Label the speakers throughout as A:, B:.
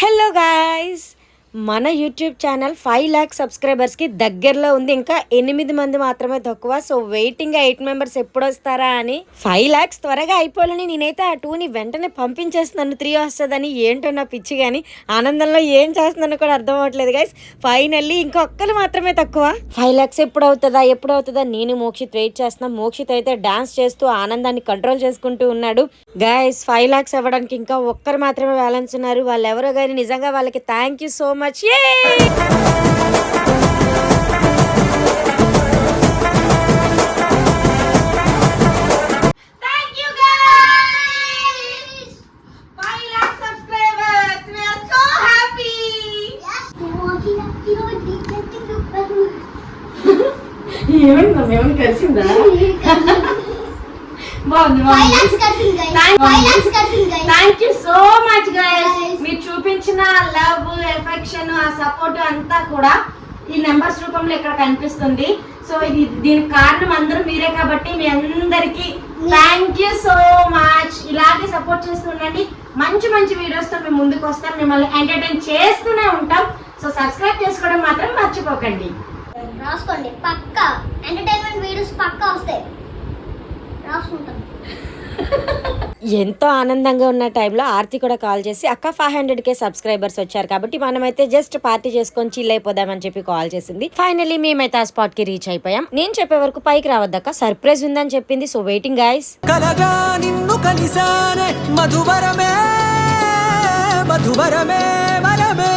A: Hello guys, మన YouTube channel 5 lakh సబ్స్క్రైబర్స్కి దగ్గరలో ఉంది. ఇంకా 8 మంది మాత్రమే తక్కువ. సో వెయిటింగ్ 8 మెంబర్స్ ఎప్పుడు వస్తారా అని. 5 lakhs త్వరగా అయిపోవాలని నేనైతే ఆ 2ని వెంటనే పంపించేస్తున్నాను. 3 వస్తుందని. ఏంటో నా పిచ్చి కానీ ఆనందంలో ఏం చేస్తున్నానో కూడా అర్థం అవ్వట్లేదు గైస్. ఫైనల్లీ ఇంకొక్కరు మాత్రమే తక్కువ. 5 lakhs ఎప్పుడు అవుతుందా నేను మోక్షిత్ వెయిట్ చేస్తున్నాం. మోక్షిత్ అయితే డాన్స్ చేస్తూ ఆనందాన్ని కంట్రోల్ చేసుకుంటూ ఉన్నాడు. గైస్ 5 lakhs అవ్వడానికి ఇంకా ఒక్కరు మాత్రమే బ్యాలెన్స్ ఉన్నారు. వాళ్ళు ఎవరో కానీ నిజంగా వాళ్ళకి thank you so much. Yay! ఏమైనా కలిసిందా? Thank you so much guys. మీరు చూపించిన లవ్, ఎఫెక్షన్, ఆ సపోర్ట్ అంతా కూడా ఈ నెంబర్స్ రూపంలో ఇక్కడ కనిపిస్తుంది. సో దీనికి కారణం అందరూ మీరే కాబట్టి మీ అందరికి థ్యాంక్ యూ సో మచ్. ఇలాగే సపోర్ట్ చేస్తూ ఉండండి. మంచి మంచి వీడియోస్ తో మేము ముందుకు వస్తాం. మిమ్మల్ని ఎంటర్టైన్ చేస్తూనే ఉంటాం. సో సబ్స్క్రైబ్ చేసుకోవడం మాత్రం మర్చిపోకండి.
B: రాసుకోండి, పక్కా ఎంటర్టైన్మెంట్ వీడియోస్ పక్కా వస్తాయి. రాసుకుంటాం.
A: ఎంతో ఆనందంగా ఉన్న టైంలో ఆర్తి కూడా కాల్ చేసి అక్క 500K సబ్స్క్రైబర్స్ వచ్చారు కాబట్టి మనమైతే జస్ట్ పార్టీ చేసుకొని చిల్ అయిపోదామని చెప్పి కాల్ చేసింది. ఫైనల్లీ మేమైతే ఆ స్పాట్ కి రీచ్ అయిపోయాం. నేను చెప్పే వరకు పైకి రావద్దక్క, సర్ప్రైజ్ ఉందని చెప్పింది. So waiting guys. మధువరమే మధువరమే వరమే.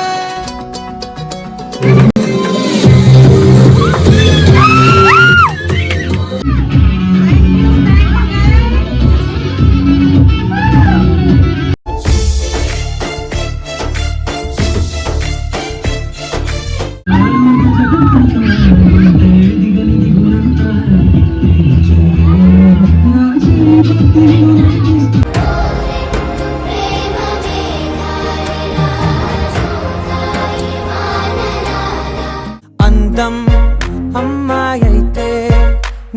A: అమ్మాయైతే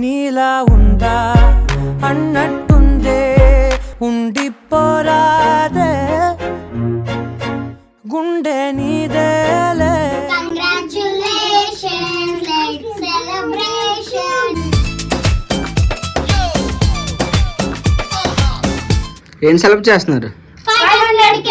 A: నీలా ఉందా అన్నట్టుందే, ఉండిపోరాదే గుండె నీదేలే.
B: Congratulations, let's celebration.
C: ఏం సెలబ్రేట్ చేస్తున్నారు?
B: 500K.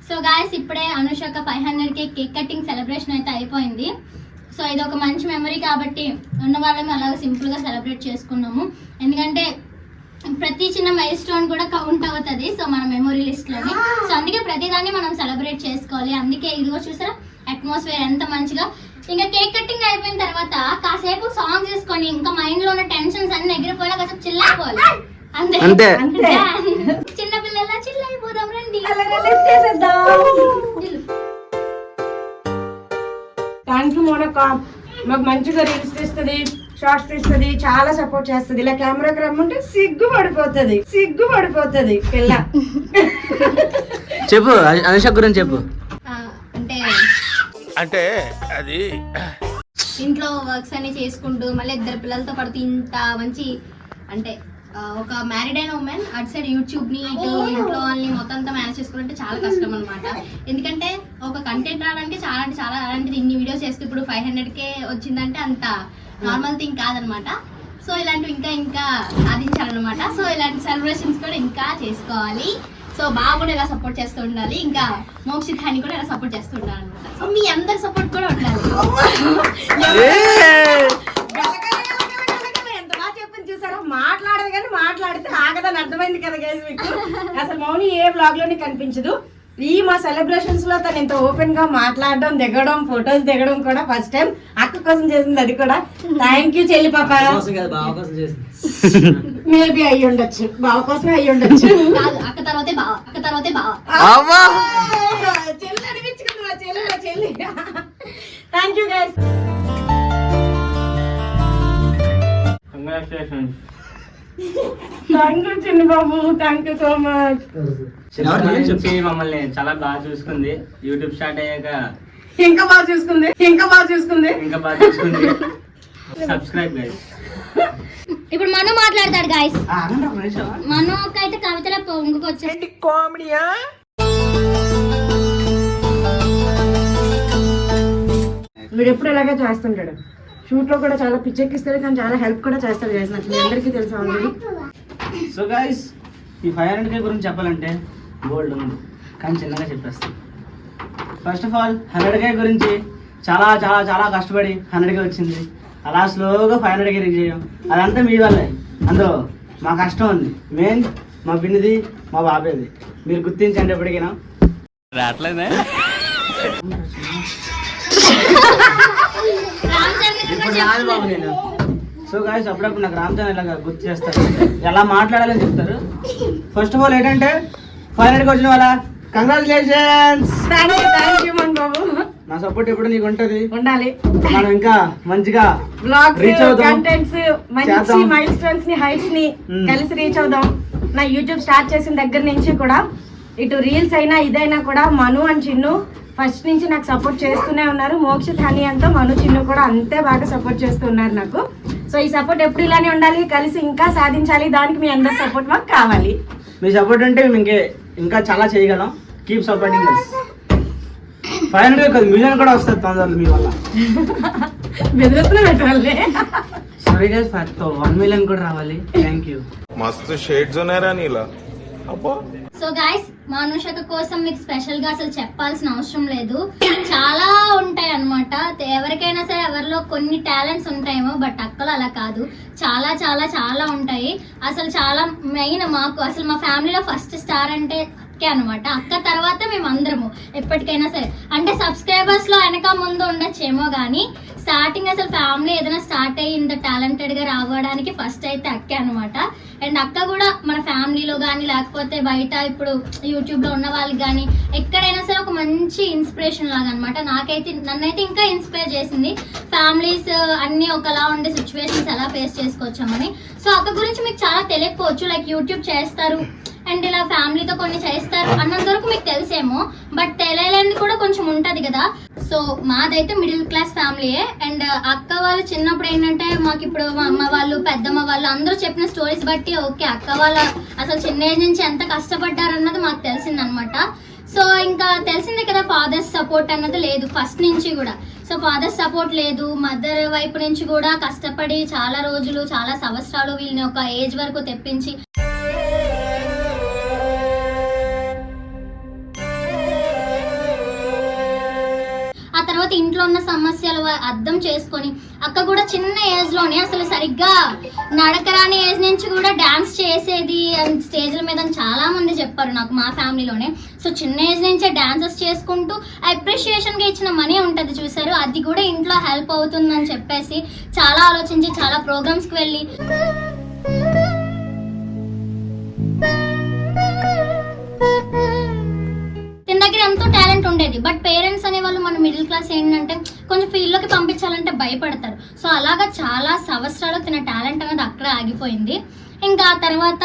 B: సో గాయస్, ఇప్పుడే అనుషక 500K కేక్ కటింగ్ సెలబ్రేషన్ అయితే అయిపోయింది. సో ఇది ఒక మంచి మెమరీ కాబట్టి ఉన్న వాళ్ళని అలాగే సింపుల్గా సెలబ్రేట్ చేసుకున్నాము. ఎందుకంటే ప్రతి చిన్న మైల్ స్టోన్ కూడా కౌంట్ అవుతుంది సో మన మెమొరీ లిస్ట్లోని. సో అందుకే ప్రతిదాన్ని మనం సెలబ్రేట్ చేసుకోవాలి. అందుకే ఇదిగో చూసారా అట్మాస్ఫియర్ ఎంత మంచిగా. ఇంకా కేక్ కటింగ్ అయిపోయిన తర్వాత కాసేపు సాంగ్స్ చేసుకొని ఇంకా మైండ్లో ఉన్న టెన్షన్స్ అన్ని ఎగిరిపోయినా కాసేపు చిల్ అయిపోవాలి. అంతే. చిన్న పిల్లల చిల్ అయిపోదాం రండి.
A: థ్యాంక్ యూ మోనక్క. మాకు మంచిగా రీల్స్ తీస్తుంది, షార్ట్స్ తీస్తుంది, చాలా సపోర్ట్ చేస్తుంది. ఇలా కెమెరాకి రమ్మంటే సిగ్గుపడిపోతుంది పిల్ల.
C: చెప్పు అనుష గురించి చెప్పు.
D: అంటే అది
B: ఇంట్లో వర్క్స్ అన్ని చేసుకుంటూ మళ్ళీ 2 పిల్లలతో పడుతూ ఇంత మంచి అంటే ఒక మ్యారీడ్ అయిన ఉమెన్ అటు సైడ్ యూట్యూబ్ ని ఇటు ఇంట్లో వాళ్ళని మొత్తం అంతా మేనేజ్ చేసుకోవాలంటే చాలా కష్టం అనమాట. ఎందుకంటే ఒక కంటెంట్ రావాలంటే చాలా అలాంటిది ఇన్ని వీడియోస్ చేస్తూ ఇప్పుడు 500K వచ్చిందంటే అంత నార్మల్ థింగ్ కాదనమాట. సో ఇలాంటివి ఇంకా సాధించాలన్నమాట. సో ఇలాంటి సెలబ్రేషన్స్ కూడా ఇంకా చేసుకోవాలి. సో బాగా కూడా ఇలా సపోర్ట్ చేస్తూ ఉండాలి. ఇంకా మోక్షిత్ హాని కూడా ఇలా సపోర్ట్ చేస్తూ ఉండాలి అనమాట. సో మీ అందరి సపోర్ట్ కూడా ఉండాలి.
A: మాట్లాడదు కానీ మాట్లాడితే ఆగదని అర్థమైంది కదా గైస్ మీకు. అసలు మౌని ఏ బ్లాగ్ లోనే కనిపించదు. ఈ మా సెలబ్రేషన్స్ లో తను ఇంత ఓపెన్ గా మాట్లాడడం, దిగడం, ఫొటోస్ దిగడం కూడా ఫస్ట్ టైం. అక్క కోసం చేసింది అది కూడా. థ్యాంక్ యూ చెల్లి పాప. మేబీ అయ్యి ఉండొచ్చు, బావ కోసమే అయ్యి ఉండొచ్చు.
B: అక్క తర్వాతే బావ.
A: చెల్లి అనిపించుకుంది చెల్లి. Thank you guys.
D: Congratulations.
A: Thank you చిన్న బాబు, థ్యాంక్ యూ సో మచ్.
D: నుంచి మమ్మల్ని చాలా బాగా చూసుకుంది. యూట్యూబ్ స్టార్ట్ అయ్యాక
A: ఇంకా బాగా చూసుకుంది.
D: ఇంకా బాగా చూసుకుంది. Subscribe guys.
B: ఇప్పుడు మను మాట్లాడతాడు గాయస్. మను అయితే కవితల పొంగుకొచ్చేసి
A: కామెడీయా? వీడు ఎప్పుడు ఇలాగే చేస్తుంటాడు. షూట్ లో కూడా చాలా పిచ్చెక్కిస్తాడు, కానీ చాలా హెల్ప్ కూడా చేస్తాడు గైస్. నాకు మీ అందరికీ తెలుసు ఆల్రెడీ.
C: సో గైస్, ఈ 500K గురించి చెప్పాలంటే గోల్డ్ ఉంది, కానీ చిన్నగా చెప్పేస్తాను. ఫస్ట్ ఆఫ్ ఆల్ 100K గురించి చాలా చాలా చాలా కష్టపడి 100K వచ్చింది. అలా స్లోగా 500K రీచ్ అయ్యాం. అదంతా మీ వల్లే. అందులో మా కష్టం ఉంది. మెయిన్ మా పిన్నిది, మా బాబాయ్ది. మీరు గుర్తించండి ఎప్పటికైనా. ఇప్పుడు రాదు బాబు నేను. సో గాయస్, అప్పుడప్పుడు నాకు రామ్చంద్ర ఇలాగా గుర్తు చేస్తారు, ఎలా మాట్లాడాలని చెప్తారు. ఫస్ట్ ఆఫ్ ఆల్ ఏంటంటే 500K వచ్చిన వాళ్ళ కంగ్రాచులేషన్స్.
A: థ్యాంక్ యూ మన్ బాబు.
C: నా సపోర్ట్ ఎప్పుడు నీకు ఉంటది,
A: ఉండాలి.
C: మనం ఇంకా మంచిగా
A: బ్లాగ్స్,
C: రీచ్ అవుదాం,
A: కంటెంట్స్, మంచి మైల్ స్టోన్స్ ని, హైట్స్ ని కలిసి రీచ్ అవుదాం. నా యూట్యూబ్ స్టార్ట్ చేసిన దగ్గర నుంచి కూడా, ఇటు రీల్స్ అయినా ఇదైనా కూడా మను అండ్ చిన్ను ఫస్ట్ నుంచి నాకు సపోర్ట్ చేస్తూనే ఉన్నారు. మోక్షిత్ హనీ అంతా మను చిన్ను కూడా అంతే బాగా సపోర్ట్ చేస్తున్నారు నాకు. సో ఈ సపోర్ట్ ఎప్పుడు ఇలానే ఉండాలి, కలిసి ఇంకా సాధించాలి. దానికి మీ అందరి సపోర్ట్ మాకు కావాలి.
C: మీ సపోర్ట్ అంటే మేము ఇంకా చాలా చేయగలం. Keep supporting us. 500 కాదు, మిలియన్ కూడా వస్తుంది తొందరలో మీ వల్ల.
A: బెదిరిస్తున్నా పెట్టాలి.
C: సారీ గైస్, 1 మిలియన్ కూడా రావాలి. Thank you.
E: मस्त शेड्स ఉన్నారా నీలా అబ్బా.
B: సో గైస్, మా అనుషక కోసం మీకు స్పెషల్ గా అసలు చెప్పాల్సిన అవసరం లేదు. చాలా ఉంటాయి అన్నమాట. ఎవరికైనా సరే ఎవరిలో కొన్ని టాలెంట్స్ ఉంటాయేమో, బట్ అక్కలు అలా కాదు. చాలా చాలా చాలా ఉంటాయి. అసలు చాలా మెయిన్ మాకు అసలు మా ఫ్యామిలీలో ఫస్ట్ స్టార్ అంటే అక్కే అనమాట. అక్క తర్వాత మేము అందరము ఎప్పటికైనా సరే, అంటే సబ్స్క్రైబర్స్ లో వెనక ముందు ఉండొచ్చేమో కానీ స్టార్టింగ్ అసలు ఫ్యామిలీ ఏదైనా స్టార్ట్ అయ్యి ఇంత టాలెంటెడ్ గా రావడానికి ఫస్ట్ అయితే అక్కే అనమాట. అండ్ అక్క కూడా మన ఫ్యామిలీలో కానీ లేకపోతే బయట ఇప్పుడు యూట్యూబ్ లో ఉన్న వాళ్ళకి కానీ ఎక్కడైనా సరే ఒక మంచి ఇన్స్పిరేషన్ లాగా అనమాట. నన్నైతే ఇంకా ఇన్స్పైర్ చేసింది. ఫ్యామిలీస్ అన్ని ఒకలా ఉండే సిచ్యువేషన్స్ ఎలా ఫేస్ చేసుకోవచ్చామని. సో అక్క గురించి మీకు చాలా తెలియకపోవచ్చు, లైక్ యూట్యూబ్ చేస్తారు అండ్ ఇలా ఫ్యామిలీతో కొన్ని చేస్తారు అన్నంత వరకు మీకు తెలిసేమో, బట్ తెలియలేనిది కూడా కొంచెం ఉంటది కదా. సో మాదైతే మిడిల్ క్లాస్ ఫ్యామిలీయే. అండ్ అక్క వాళ్ళు చిన్నప్పుడు ఏంటంటే మాకు ఇప్పుడు మా అమ్మ వాళ్ళు, పెద్దమ్మ వాళ్ళు అందరూ చెప్పిన స్టోరీస్ బట్టి ఓకే అక్క వాళ్ళ అసలు చిన్న ఏజ్ నుంచి ఎంత కష్టపడ్డారన్నది మాకు తెలిసిందనమాట. సో ఇంకా తెలిసిందే కదా, ఫాదర్స్ సపోర్ట్ అన్నది లేదు ఫస్ట్ నుంచి కూడా. సో ఫాదర్స్ సపోర్ట్ లేదు, మదర్ వైపు నుంచి కూడా కష్టపడి చాలా రోజులు చాలా సంవత్సరాలు వీళ్ళని ఒక ఏజ్ వరకు తెప్పించి ఆ తర్వాత ఇంట్లో ఉన్న సమస్యలు అర్థం చేసుకొని అక్క కూడా చిన్న ఏజ్ లోనే అసలు సరిగ్గా నడకరాని ఏజ్ నుంచి కూడా డాన్స్ చేసేది అండ్ స్టేజ్ల మీద చాలా మంది చెప్పారు నాకు మా ఫ్యామిలీలోనే. సో చిన్న ఏజ్ నుంచే డాన్సెస్ చేసుకుంటూ అప్రిషియేషన్ గా ఇచ్చిన మనీ ఉంటది చూసారు, అది కూడా ఇంట్లో హెల్ప్ అవుతుందని చెప్పేసి చాలా ఆలోచించి చాలా ప్రోగ్రామ్స్ కి వెళ్ళి తిన దగ్గర ఎంతో టాలెంట్ ఉండేది. బట్ పేరెంట్స్ అనే వాళ్ళు మన మిడిల్ క్లాస్ ఏంటంటే కొంచెం ఫీల్డ్ లోకి పంపించాలంటే భయపడతారు. సో అలాగా చాలా సంవత్సరాలు తిన టాలెంట్ అనేది అక్కడే ఆగిపోయింది. ఇంకా తర్వాత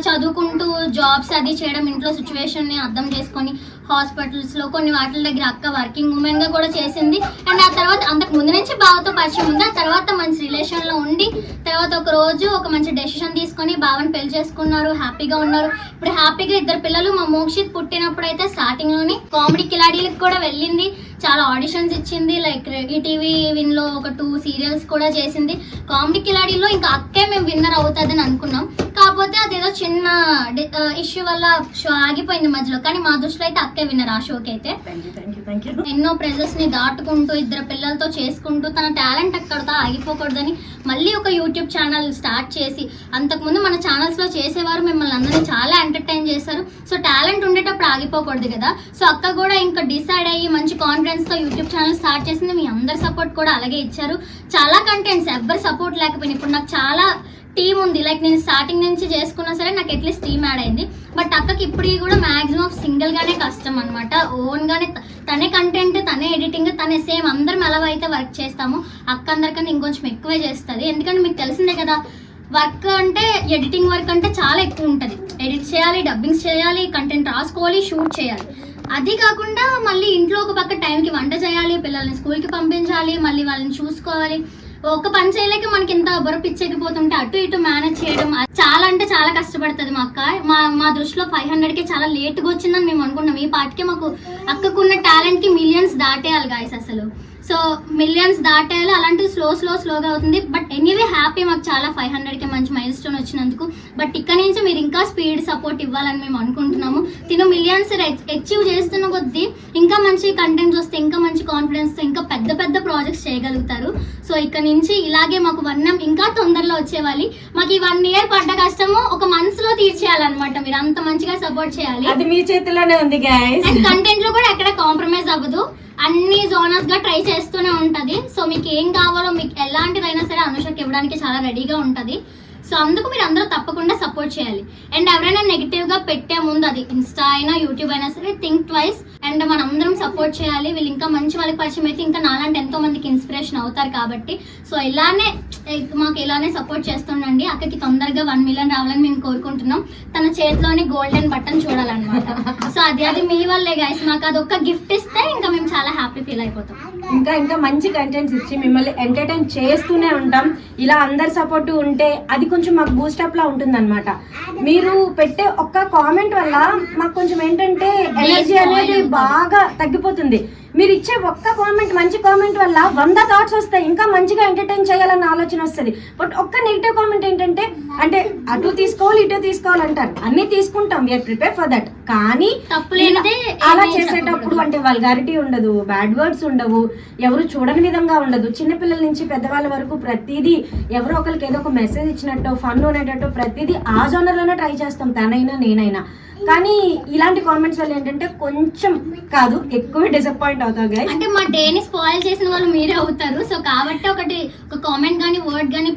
B: చదువుకుంటూ జాబ్స్ అది చేయడం, ఇంట్లో సిచ్యువేషన్ ని అర్థం చేసుకొని హాస్పిటల్స్ లో కొన్ని వాటి దగ్గర అక్క వర్కింగ్ ఉమెన్ గా కూడా చేసింది. అండ్ ఆ తర్వాత అంతకు ముందు నుంచి బావతో పరిచయం ఉంది. ఆ తర్వాత మంచి రిలేషన్ లో ఉండి తర్వాత ఒక రోజు ఒక మంచి డెసిషన్ తీసుకొని బావని పెళ్లి చేసుకున్నారు, హ్యాపీగా ఉన్నారు. ఇప్పుడు హ్యాపీగా 2 పిల్లలు. మా మోక్షిత్ పుట్టినప్పుడు అయితే స్టార్టింగ్ లోని కామెడీ కిలాడీలకు కూడా వెళ్ళింది, చాలా ఆడిషన్స్ ఇచ్చింది. లైక్ ఈటీవీ విన్ లో ఒక 2 సీరియల్స్ కూడా చేసింది. కామెడీ కిలాడీలో ఇంకా అక్కే మేము విన్నర్ అవుతుందని అనుకున్నాం. కాకపోతే అదేదో చిన్న ఇష్యూ వల్ల షో ఆగిపోయింది మధ్యలో, కానీ మా దృష్టిలో అయితే అక్కే విన్నర్ ఆ షోకి అయితే. ఎన్నో ప్రెజర్స్ ని దాటుకుంటూ 2 పిల్లలతో చేసుకుంటూ తన టాలెంట్ అక్కడతో ఆగిపోకూడదని మళ్ళీ ఒక యూట్యూబ్ ఛానల్ స్టార్ట్ చేసి, అంతకుముందు మన ఛానల్స్ లో చేసేవారు మిమ్మల్ని అందరినీ చాలా ఎంటర్టైన్ చేశారు. సో టాలెంట్ ఉండేటప్పుడు ఆగిపోకూడదు కదా. సో అక్క కూడా ఇంకా డిసైడ్ అయ్యి మంచి కాన్ఫిడెన్స్ తో యూట్యూబ్ ఛానల్ స్టార్ట్ చేసింది. మీ అందరి సపోర్ట్ కూడా అలాగే ఇచ్చారు. చాలా కంటెంట్స్, ఎవ్వరి సపోర్ట్ లేకపోయినా ఇప్పుడు నాకు చాలా
F: టీమ్ ఉంది. లైక్ నేను స్టార్టింగ్ నుంచి చేసుకున్నా సరే నాకు అట్లీస్ట్ టీమ్ యాడ్ అయింది. బట్ అక్కకి ఇప్పుడు కూడా మాక్సిమం సింగిల్ గానే కష్టం అనమాట. ఓన్ గానే తనే కంటెంట్, తనే ఎడిటింగ్, తనే సేమ్ అందరం ఎలా అయితే వర్క్ చేస్తామో అక్క అందరికన్నా ఇంకొంచెం ఎక్కువే చేస్తుంది. ఎందుకంటే మీకు తెలిసిందే కదా, వర్క్ అంటే ఎడిటింగ్ వర్క్ అంటే చాలా ఎక్కువ ఉంటుంది. ఎడిట్ చేయాలి, డబ్బింగ్స్ చేయాలి, కంటెంట్ రాసుకోవాలి, షూట్ చేయాలి. అది కాకుండా మళ్ళీ ఇంట్లో ఒక పక్క టైంకి వంట చేయాలి, పిల్లల్ని స్కూల్కి పంపించాలి, మళ్ళీ వాళ్ళని చూసుకోవాలి. ఒక పని చేయలేక మనకి ఇంత బుర్ర పిచ్చెక్కిపోతుంటే అటు ఇటు మేనేజ్ చేయడం చాలా అంటే చాలా కష్టపడుతుంది మా అక్క. మా దృష్టిలో 500కే చాలా లేట్గా వచ్చిందని మేము అనుకున్నాం. ఈ పాటికే మాకు అక్కకున్న టాలెంట్కి మిలియన్స్ దాటేయాలి గాయస్. అసలు సో మిలియన్స్ దాటేయాలి, అలాంటిది స్లోగా అవుతుంది. బట్ ఎనీవే హ్యాపీ, మాకు చాలా 500కి మంచి మైల్ స్టోన్ వచ్చినందుకు. బట్ ఇక్కడ నుంచి మీరు ఇంకా స్పీడ్ సపోర్ట్ ఇవ్వాలని మేము అనుకుంటున్నాము. తిను మిలియన్స్ అచీవ్ చేస్తున్న కొద్దీ ఇంకా మంచి కంటెంట్స్ వస్తే, ఇంకా మంచి కాన్ఫిడెన్స్తో ఇంకా పెద్ద ప్రాజెక్ట్స్ చేయగలుగుతారు. సో ఇక్కడ నుంచి ఇలాగే మాకు 1 year ఇంకా తొందరలో వచ్చేవాలి. మాకు ఈ 1 year పడ్డ కష్టము ఒక మనసులో తీర్చేయాలన్నమాట. మీరు అంత మంచిగా సపోర్ట్ చేయాలి.
A: అది మీ చేతిలోనే ఉంది గైస్.
F: అండ్ కంటెంట్ లో కూడా ఎక్కడ కాంప్రమైజ్ అవ్వదు, అన్ని జోనర్స్ గా ట్రై చేస్తూనే ఉంటది. సో మీకు ఏం కావాలో, మీకు ఎలాంటిదైనా సరే అనుషకి ఇవ్వడానికి చాలా రెడీగా ఉంటది. సో అందుకు మీరు అందరూ తప్పకుండా సపోర్ట్ చేయాలి. అండ్ ఎవరైనా నెగిటివ్ గా పెట్టే ముందు, అది ఇన్స్టా అయినా యూట్యూబ్ అయినా సరే, థింక్ ట్వైస్. అండ్ మనం అందరం సపోర్ట్ చేయాలి. వీళ్ళు ఇంకా మంచి వాళ్ళకి పరిచయం అయితే ఇంకా నాలాంటి ఎంతో మందికి ఇన్స్పిరేషన్ అవుతారు కాబట్టి. సో మాకు ఇలానే సపోర్ట్ చేస్తుండండి. అక్కడికి తొందరగా 1 million రావాలని మేము కోరుకుంటున్నాం. తన చేతిలోని గోల్డెన్ బటన్ చూడాలన్నమాట. సో అది మీ వల్లే గైస్. మాకు అది ఒక్క గిఫ్ట్ ఇస్తే ఇంకా మేము చాలా హ్యాపీ ఫీల్ అయిపోతాం.
A: ఇంకా మంచి కంటెంట్స్ ఇచ్చి మిమ్మల్ని ఎంటర్టైన్ చేస్తూనే ఉంటాం. ఇలా అందరి సపోర్ట్ ఉంటే అది కొంచెం మాకు బూస్టప్ లా ఉంటుంది అనమాట. మీరు పెట్టే ఒక్క కామెంట్ వల్ల మాకు కొంచెం ఏంటంటే ఎనర్జీ అనేది బాగా తగ్గిపోతుంది. మీరు ఇచ్చే ఒక్క కామెంట్, మంచి కామెంట్ వల్ల 100 థాట్స్ వస్తాయి, ఇంకా మంచిగా ఎంటర్టైన్ చేయాలన్న ఆలోచన వస్తుంది. బట్ ఒక్క నెగిటివ్ కామెంట్ ఏంటంటే, అంటే అటు తీసుకోవాలి ఇటు తీసుకోవాలంటారు. అన్ని తీసుకుంటాం, వీఆర్ ప్రిపేర్ ఫర్ దట్. కానీ అలా చేసేటప్పుడు అంటే వల్గారిటీ ఉండదు, బ్యాడ్ వర్డ్స్ ఉండవు, ఎవరు చూడని విధంగా ఉండదు. చిన్నపిల్లల నుంచి పెద్దవాళ్ళ వరకు ప్రతిదీ ఎవరో ఒకరికి ఏదో ఒక మెసేజ్ ఇచ్చినట్టు, ఫన్ ఉండేటట్టు ప్రతిదీ ఆ జోనర్లోనే ట్రై చేస్తాం, తనైనా నేనైనా. కానీ ఇలాంటి కామెంట్స్ వల్ల ఏంటంటే కొంచెం కాదు ఎక్కువ డిసప్పాయింట్ అవుతావు గైస్.
F: అంటే మా డేని స్పాయిల్ చేసిన వాళ్ళు మీరే అవుతారు. సో కాబట్టి ఒక కామెంట్ కానీ వర్డ్ కానీ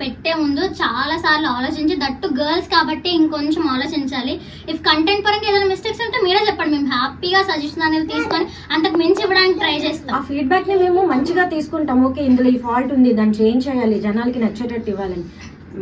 F: పెట్టే ముందు చాలా సార్లు ఆలోచించి, దట్టు గర్ల్స్ కాబట్టి ఇంకొంచెం ఆలోచించాలి. ఇఫ్ కంటెంట్ పరంగా ఏదైనా మిస్టేక్స్ ఉంటే మీరే చెప్పండి, మేము హ్యాపీగా సజెషన్ అనేది తీసుకొని అంతకు మించి ఇవ్వడానికి ట్రై చేస్తాం.
A: ఆ ఫీడ్బ్యాక్ ని మేము మంచిగా తీసుకుంటాం. ఓకే, ఇందులో ఈ ఫాల్ట్ ఉంది, దాన్ని చేంజ్ చేయాలి, జనాలకి నచ్చేటట్టు ఇవ్వాలని.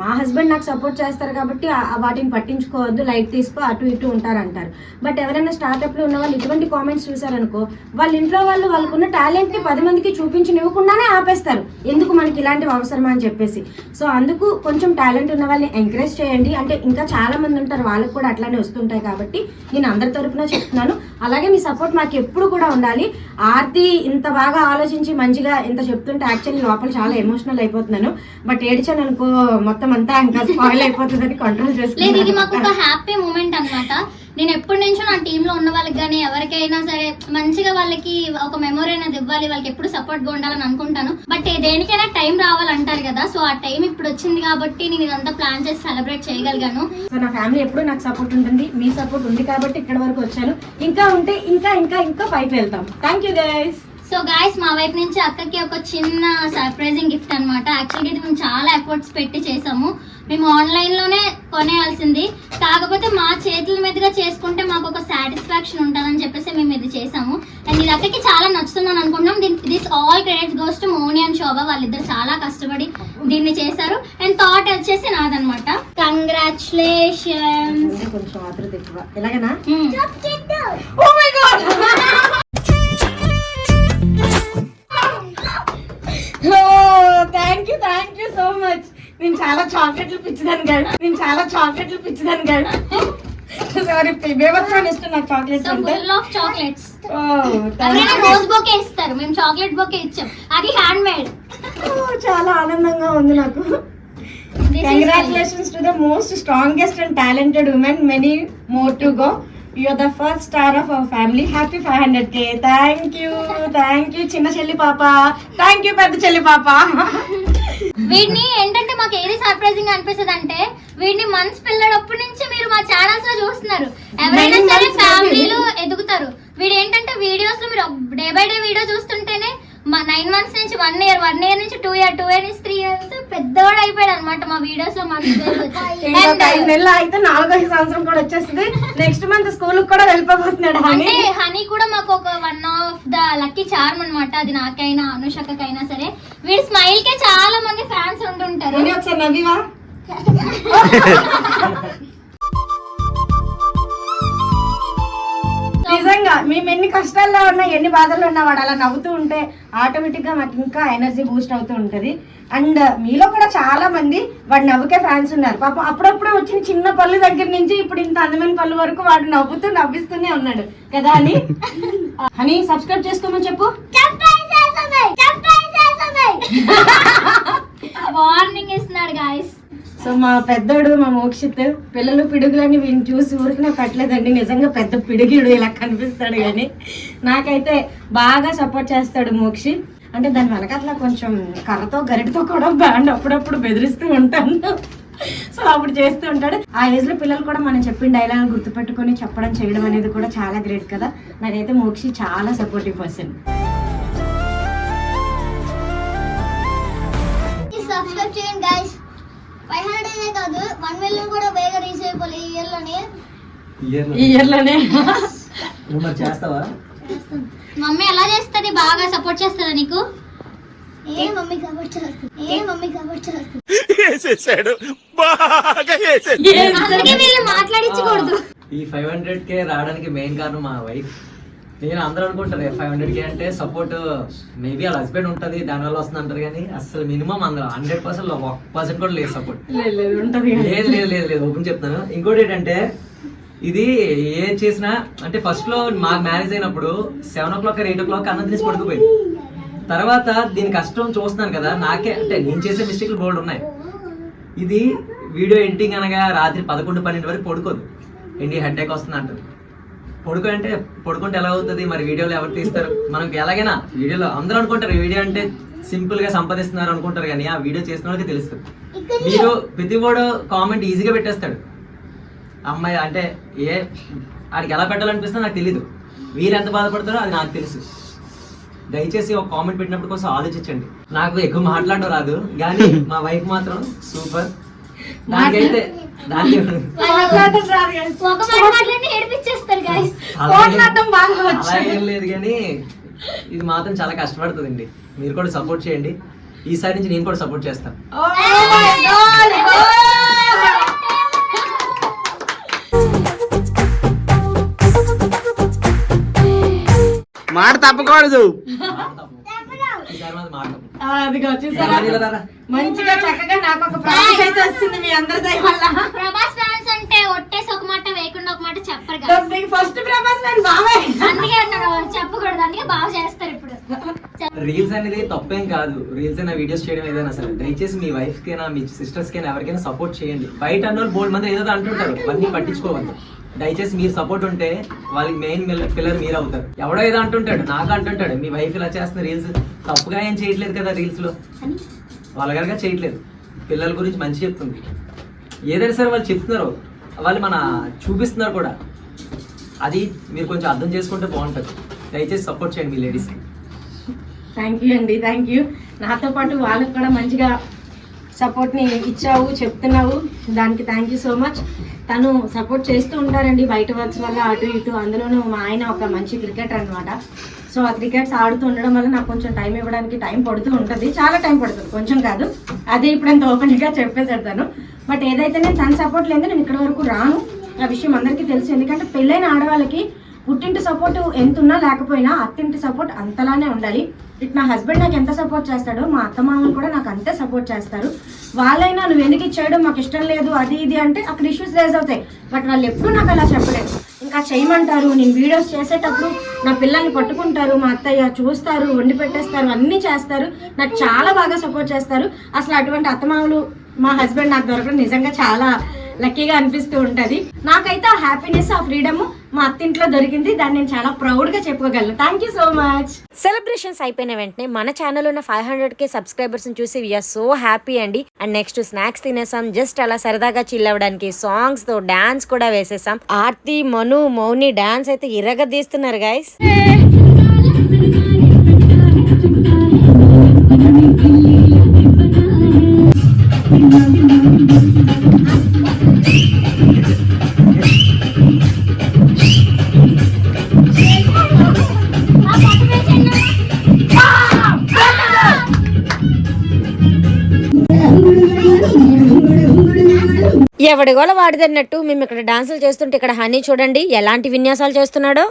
A: మా హస్బెండ్ నాకు సపోర్ట్ చేస్తారు కాబట్టి వాటిని పట్టించుకోవద్దు, లైట్ తీసుకో, అటు ఇటు ఉంటారంటారు. బట్ ఎవరైనా స్టార్ట్అప్లో ఉన్న వాళ్ళు ఇటువంటి కామెంట్స్ చూసారనుకో, వాళ్ళ ఇంట్లో వాళ్ళకున్న టాలెంట్ని 10 మందికి చూపించనివ్వకుండానే ఆపేస్తారు. ఎందుకు మనకి ఇలాంటివి అవసరమా అని చెప్పేసి. సో అందుకు కొంచెం టాలెంట్ ఉన్న వాళ్ళని ఎంకరేజ్ చేయండి. అంటే ఇంకా చాలా మంది ఉంటారు, వాళ్ళకి కూడా అట్లానే వస్తుంటాయి కాబట్టి నేను అందరి తరపున చెప్తున్నాను. అలాగే మీ సపోర్ట్ మాకు ఎప్పుడు కూడా ఉండాలి. ఆర్తి ఇంత బాగా ఆలోచించి మంచిగా ఇంత చెప్తుంటే యాక్చువల్లీ లోపల చాలా ఎమోషనల్ అయిపోతున్నాను. బట్ ఏడ్చాను అనుకో మొత్తం అంతా ఇంకా స్పాయిల్ అయిపోతుందని కంట్రోల్
F: చేసుకోలేదు. ఇది మాకు ఒక హ్యాపీ మూమెంట్ అన్నమాట. నేను ఎప్పటి నుంచో నా టీంలో ఉన్న వాళ్ళకి కానీ ఎవరికైనా సరే మంచిగా వాళ్ళకి ఒక మెమొరీ అనేది ఇవ్వాలి, వాళ్ళకి ఎప్పుడు సపోర్ట్ గా ఉండాలని అనుకుంటాను. బట్ దేనికైనా టైం రావాలంటారు కదా, సో ఆ టైం ఇప్పుడు వచ్చింది కాబట్టి నేను ఇదంతా ప్లాన్ చేసి సెలబ్రేట్ చేయగలిగాను.
A: సో నా ఫ్యామిలీ ఎప్పుడు నాకు సపోర్ట్ ఉంటుంది, మీ సపోర్ట్ ఉంది కాబట్టి ఇక్కడ వరకు వచ్చాను. ఇంకా ఉంటే ఇంకా ఇంకా ఇంకా పైకి వెళ్తాం. Thank you guys.
F: So guys, మా వైపు నుంచి అక్కకి ఒక చిన్న సర్ప్రైజింగ్ గిఫ్ట్ అనమాట. యాక్చువల్లీ ఇది మేము చాలా ఎఫర్ట్స్ పెట్టి చేసాము. మేము ఆన్లైన్లోనే కొనేయాల్సింది, కాకపోతే మా చేతుల మీదుగా చేసుకుంటే మాకు ఒక సాటిస్ఫాక్షన్ ఉంటుందని చెప్పేసి మేము ఇది చేసాము. అండ్ ఇది అక్కకి చాలా నచ్చుతుందని అనుకుంటున్నాం. This all credits goes to Moni and Shobha. వాళ్ళిద్దరు చాలా కష్టపడి దీన్ని చేశారు. అండ్ థాట్ వచ్చేసి నాదనమాట. కంగ్రాచులేషన్స్.
A: కొంచెం ఆతృత ఎక్కువ ఎలాగనా?
F: Oh my god,
A: thank you so much. నేను చాలా చాక్లెట్లు పిచ్చిదాను కాదు. సారీ, బేబత్సాన్ ఇష్టం నాకు చాక్లెట్స్ అంటే.
F: Full of chocolates. Rose bouquet ఇస్తారు, మేము చాక్లెట్ బొకే ఇచ్చాం, అది హ్యాండ్ మేడ్.
A: చాలా ఆనందంగా ఉంది నాకు. Congratulations to the most strongest and talented women. Many more to go. You're the first star of our family. Happy 500K. Thank you చిన్న చెల్లి పాప. థ్యాంక్ యూ పెద్ద చెల్లి పాప.
F: వీడిని ఏంటంటే మాకు ఏది సర్ప్రైజింగ్ అనిపిస్తుంది అంటే, వీడిని మంత్స్ పిల్లడప్పటి నుంచి మీరు మా ఛానల్స్ లో చూస్తున్నారు. ఎవరైనా సరే ఫ్యామిలీలో ఎదుగుతారు. వీడు ఏంటంటే వీడియోస్ లో మీరు డే బై డే వీడియో చూస్తుంటేనే 9 months నుంచి 1 year నుంచి 2 year నుంచి 3 years పెద్దవాడు అయిపోయాడు అనమాట మా వీడియోస్ లో.
A: ఇంకొక 5 నెలలు అయితే 4వ సంవత్సరం కూడా వచ్చేస్తుంది. నెక్స్ట్ మంత్ స్కూల్ కూడా వెళ్ళిపోతున్నాడు.
F: అంటే హనీ కూడా మాకు ఒక 1 of the లక్కీ చార్మ్ అనమాట. అది నాకైనా అనుషకకైనా సరే. వీడి స్మైల్ కే చాలా మంది ఫ్యాన్స్ ఉంటుంటారు.
A: ఒకసారి నవ్వివా? నిజంగా మేము ఎన్ని కష్టాల్లో ఉన్నా, ఎన్ని బాధల్లో ఉన్నా వాడు అలా నవ్వుతూ ఉంటే ఆటోమేటిక్ గా మాకు ఇంకా ఎనర్జీ బూస్ట్ అవుతూ ఉంటది. అండ్ మీలో కూడా చాలా మంది వాడు నవ్వుకే ఫ్యాన్స్ ఉన్నారు. పాపం అప్పుడప్పుడు వచ్చిన చిన్న పళ్ళు దగ్గర నుంచి ఇప్పుడు ఇంత అందమైన పళ్ళు వరకు వాడు నవ్విస్తూనే ఉన్నాడు కదా అని. అని సబ్స్క్రైబ్ చేసుకోమని చెప్పు.
F: వార్నింగ్ ఇస్తున్నాడు గాయస్.
A: సో మా పెద్దోడు మా మోక్షిత్ పిల్లలు పిడుగులని వీడిని చూసి ఊరికనే పెట్టలేదండి. నిజంగా పెద్ద పిడుగుడు ఇలా కనిపిస్తాడు. కానీ నాకైతే బాగా సపోర్ట్ చేస్తాడు మోక్షి. అంటే దాని వెనకట్లా కొంచెం కర్రతో గరిటతో కూడా బ్యాండ్ అప్పుడప్పుడు బెదిరిస్తూ ఉంటాను. సో అప్పుడు చేస్తూ ఉంటాడు. ఆ ఏజ్ లో పిల్లలు కూడా మనం చెప్పిన డైలాగ్ గుర్తుపెట్టుకొని చెప్పడం చేయడం అనేది కూడా చాలా గ్రేట్ కదా. నాకైతే మోక్షి చాలా సపోర్టివ్ పర్సన్.
G: సబ్స్క్రైబ్ చేయండి గైస్. 500 కాదు 1 million కూడా వేగ రీచ్ అయిపోలే ఈ ఇయర్ లోనే.
C: నువ్వు మరి చేస్తావా?
F: మమ్మీ ఎలా చేస్తుంది? బాగా సపోర్ట్ చేస్తారా నీకు?
G: మమ్మీ సపోర్ట్ చేస్తుంది.
E: వేసేసాడు బాగా వేసేసాడు.
F: అందుకే వీళ్ళు మాట్లాడించకూడదు.
H: ఈ 500K రావడానికి మెయిన్ కారణం మా వైఫ్. నేను అందరూ అనుకుంటారు 500K అంటే సపోర్ట్ మేబీ వాళ్ళ హస్బెండ్ ఉంటుంది దానివల్ల వస్తుంది అంటారు. కానీ అసలు మినిమం అందరూ 100% 1% కూడా లేదు సపోర్ట్. లేదు ఓపెన్ చెప్తాను. ఇంకోటి ఏంటంటే ఇది ఏం చేసినా అంటే ఫస్ట్ లో మాకు మ్యారేజ్ అయినప్పుడు 7 o'clock 8 o'clock అన్నం తినేసి పడుకుపోయింది. తర్వాత దీని కష్టం చూస్తున్నాను కదా, నాకే అంటే నేను చేసే మిస్టేక్లు బోర్డు ఉన్నాయి. ఇది వీడియో ఎడిటింగ్ అనగా రాత్రి 11-12 వరకు పడుకోదు. ఏంటి హెడ్ వస్తుంది అంటారు. పడుకుంటే ఎలా అవుతుంది మరి? వీడియోలో ఎవరు తీస్తారు? మనకి ఎలాగైనా వీడియోలో అందరూ అనుకుంటారు వీడియో అంటే సింపుల్ గా సంపాదిస్తున్నారు అనుకుంటారు. కానీ ఆ వీడియో చేసిన వాళ్ళకి తెలుస్తుంది. మీరు ప్రతి వాడు కామెంట్ ఈజీగా పెట్టేస్తాడు. అమ్మాయి అంటే ఆడికి ఎలా పెట్టాలనిపిస్తుందో నాకు తెలీదు. మీరు ఎంత బాధపడతారో అది నాకు తెలుసు. దయచేసి ఒక కామెంట్ పెట్టినప్పుడు కోసం ఆలోచించండి. నాకు ఎక్కువ మాట్లాడడం రాదు కానీ మా వైఫ్ మాత్రం సూపర్. నాకైతే ఏం లేదు కానీ ఇది మాత్రం చాలా కష్టపడుతుందండి. మీరు కూడా సపోర్ట్ చేయండి. ఈసారి నుంచి నేను కూడా సపోర్ట్ చేస్తాను.
C: మాట తప్పకూడదు.
A: మంచిగా చక్కగా నాకు ఒక ప్రామిస్ అయితే వస్తుంది మీ అందరి దయ వల్ల.
F: ప్రభాస్ ఫ్యాన్స్ అంటే ఒట్టేసి ఒక మాట వేయకుండా ఒక మాట చెప్పరు.
A: ఫస్ట్ ప్రభాస్ ఫ్యాన్ బావే.
F: అందుకే అన్నారు చెప్పకూడదు. అందుకే బాగా చేస్తారు ఇప్పుడు.
H: రీల్స్ అనేది తప్పేం కాదు. రీల్స్ అయినా వీడియోస్ చేయడం ఏదైనా సరే దయచేసి మీ వైఫ్ కైనా మీ సిస్టర్స్ కైనా ఎవరికైనా సపోర్ట్ చేయండి. బయట అన్న బోల్డ్ మంది ఏదో అంటుంటారు, అవన్నీ పట్టించుకోవద్దు. దయచేసి మీరు సపోర్ట్ ఉంటే వాళ్ళకి మెయిన్ పిల్లర్ మీరు అవుతారు. ఎవడో ఏదో అంటుంటాడు, నాకు అంటుంటాడు మీ వైఫ్ ఇలా చేస్తున్న రీల్స్ తప్పుగా ఏం చేయట్లేదు కదా, రీల్స్ లో వాళ్ళగా చేయట్లేదు. పిల్లల గురించి మంచి చెప్తుంది. ఏదైనా సరే వాళ్ళు చెప్తున్నారు, వాళ్ళు మన చూపిస్తున్నారు కూడా. అది మీరు కొంచెం అర్థం చేసుకుంటే బాగుంటుంది. దయచేసి సపోర్ట్ చేయండి మీ లేడీస్కి.
A: థ్యాంక్ యూ అండి, థ్యాంక్ యూ. నాతో పాటు వాళ్ళకి కూడా మంచిగా సపోర్ట్ని ఇచ్చావు, చెప్తున్నావు, దానికి థ్యాంక్ యూ సో మచ్. తను సపోర్ట్ చేస్తూ ఉంటారండి బయట వర్క్స్ వల్ల అటు ఇటు. అందులోనూ మా ఆయన ఒక మంచి క్రికెటర్ అనమాట. సో ఆ క్రికెట్స్ ఆడుతూ ఉండడం వల్ల నాకు కొంచెం టైం ఇవ్వడానికి టైం పడుతూ ఉంటుంది, చాలా టైం పడుతుంది, కొంచెం కాదు. అదే ఇప్పుడు అంత ఓపెన్గా చెప్పేసేస్తాను. బట్ ఏదైతేనే తన సపోర్ట్ లేదు నేను ఇక్కడ వరకు రాను. ఆ విషయం అందరికీ తెలుసు. ఎందుకంటే పెళ్ళైన ఆడవాళ్ళకి పుట్టింటి సపోర్ట్ ఎంత ఉన్నా లేకపోయినా అత్తింటి సపోర్ట్ అంతలానే ఉండాలి. ఇటు నా హస్బెండ్ నాకు ఎంత సపోర్ట్ చేస్తాడో మా అత్తమామలు కూడా నాకు అంతే సపోర్ట్ చేస్తారు. వాళ్ళైనా నువ్వు ఎందుకు ఇచ్చేయడం మాకు ఇష్టం లేదు అది ఇది అంటే అక్కడ ఇష్యూస్ రేజ్ అవుతాయి. బట్ వాళ్ళు ఎప్పుడు నాకు అలా చెప్పలేదు. ఇంకా చేయమంటారు. నేను వీడియోస్ చేసేటప్పుడు నా పిల్లల్ని పట్టుకుంటారు, మా అత్తయ్య చూస్తారు, వండి పెట్టేస్తారు, అన్నీ చేస్తారు. నాకు చాలా బాగా సపోర్ట్ చేస్తారు. అసలు అటువంటి అత్తమామలు మా హస్బెండ్ నాకు దొరకడం నిజంగా చాలా లక్కీగా అనిపిస్తూ ఉంటుంది. నాకైతే ఆ హ్యాపీనెస్, ఆ ఫ్రీడమ్ మా అత్తింట్లో దొరికింది. దాన్ని నేను చాలా ప్రౌడ్గా చెప్పుకోగలను. Thank you so much. Celebrations అయిపోయిన వెంటనే మన ఛానల్ ఉన్న 500K సబ్స్క్రైబర్స్ చూసి వీఆర్ సో హ్యాపీ అండి. అండ్ నెక్స్ట్ స్నాక్స్ తినేసాం. జస్ట్ అలా సరదాగా చిల్ అవ్వడానికి సాంగ్స్ తో డాన్స్ కూడా వేసేసాం. ఆర్తి, మను, మౌని డాన్స్ అయితే ఇరగదీస్తున్నారు గైస్. ఎవడిగోల వాడిదన్నట్టు మేము ఇక్కడ డాన్సులు చేస్తుంటే ఇక్కడ హనీ చూడండి ఎలాంటి విన్యాసాలు చేస్తున్నాడో.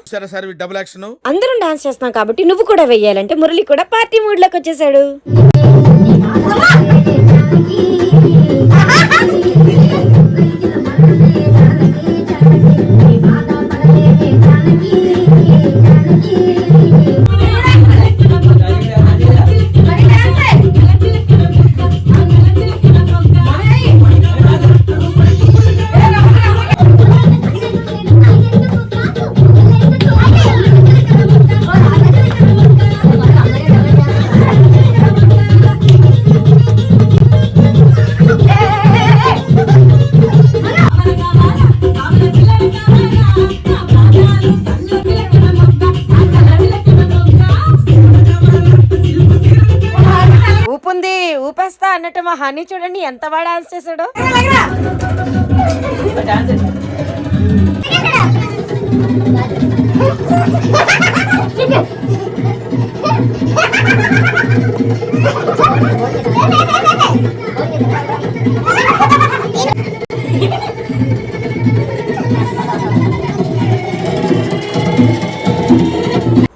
E: Double action.
A: అందరం డాన్స్ చేస్తున్నాం కాబట్టి నువ్వు కూడా వెయ్యాలంటే మురళి కూడా పార్టీ మూడ్ లోకి వచ్చేసాడు. ఊపుంది ఊపేస్తా అన్నట్టు మా హనీ చూడండి ఎంత బాగా డాన్స్ చేశాడో.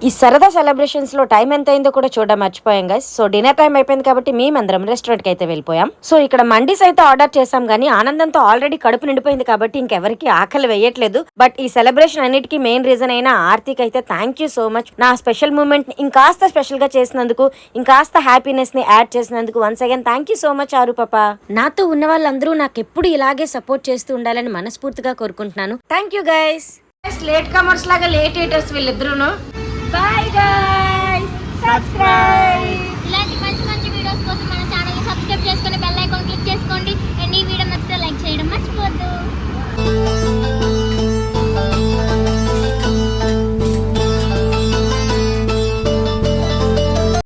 A: ఈ సరదా సెలబ్రేషన్స్ లో టైం ఎంత అయిందో కూడా చూడడం మర్చిపోయాం గైస్. సో డిన్నర్ టైం అయిపోయింది కాబట్టి మేమందరం రెస్టారెంట్ కి అయితే వెళ్ళిపోయాం. సో ఇక్కడ మండీస్ అయితే ఆర్డర్ చేసాం కానీ ఆనందంతో ఆల్రెడీ కడుపు నిండిపోయింది కాబట్టి ఇంకెవరికి ఆకలి వేయట్లేదు. బట్ ఈ సెలబ్రేషన్ అన్నిటికీ మెయిన్ రీజన్ అయిన ఆర్తికి అయితే థ్యాంక్ యూ సో మచ్. నా స్పెషల్ మూమెంట్ ఇంకాస్త స్పెషల్ గా చేసినందుకు, ఇంకాస్త హ్యాపీనెస్ ని యాడ్ చేసినందుకు once again thank you so much ఆరు పాప. నాతో ఉన్న వాళ్ళందరూ నాకు ఎప్పుడు ఇలాగే సపోర్ట్ చేస్తూ ఉండాలని మనస్ఫూర్తిగా కోరుకుంటున్నాను. Thank you guys. Late comers లాగా లేట్ ఎయిటర్స్ వీళ్ళిద్దరూను. Bye guys! Subscribe!